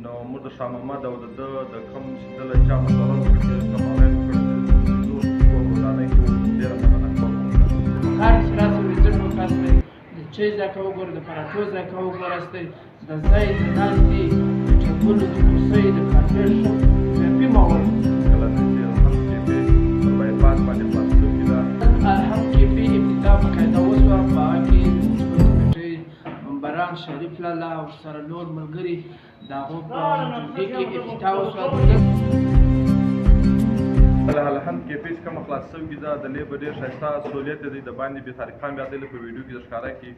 نو موږ د شاه محمد او د کوم چې د له چا مشوره وکړي چې کوم هغه یې وکړي چې ټول ودانۍ کې ډېره مننه کوم. هر چې راسئ وزیر وکاست دی د چای ځای که وګورئ د پراټو ځای که وګوراستئ د ځای د ناستې د ټیبلو د کرسۍ د کافې ښه ویپي ماحول کله چې هم کیفې پر بایپاس باندې خلاص شوي ده هم کیفې ابتدا باقاعده وسوه په هغه کې کمیټۍ ممبران شریف لاله او سره نور ملګري د هغو په ټولګي کې افتتاح وسوه. الحمد کیفې چې کومه خلاص شوې ده د لې به ډېر ښایسته سهولیت دی د باندې بې طریقه هم بیا دی په ویډیو کې د ښکاره کړي.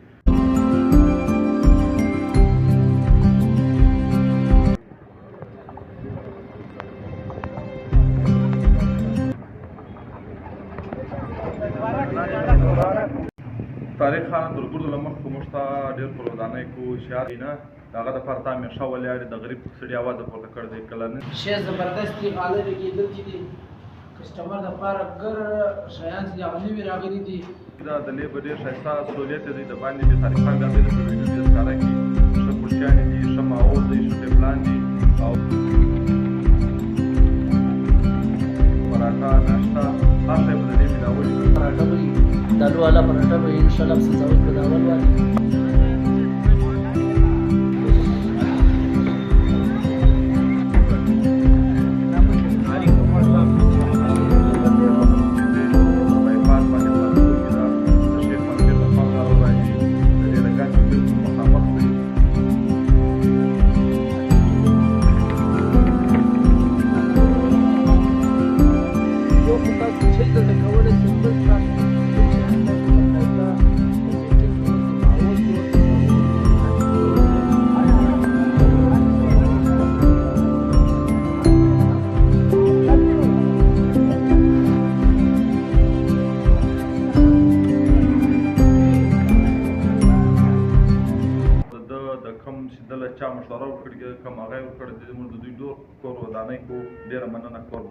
طارق خان درګردو له مخکې موږ ته ډېر پر ودانۍ کو هوښیار دی نه د هغه دپاره ته همیشه ولیاړې د غریب سړي اواز پورته کړی دی کله نه شی زبردستې غالۍ لګېدل چې دي کسټمر دپاره ګر شیان چې دي هغه نوي راغلي دي دا د لې به ډېر ښایسته سهولیت دی د باندې بې طریقه هم بیا دی په ویډیو کې د ښکاره کړي. ښه کوچیانې دي ښه ماحول دی ښه ټیبلان دي او پراټه ناشته هر شی به د دې ملاوي پراټه به دالو والا پراټه به انشاءالله سزاوت به د اول والي چا مشوره وکړي کوم هغه یې وکړي موږ د دوی ډېر کور ودانۍ کو ډېره مننه کوم.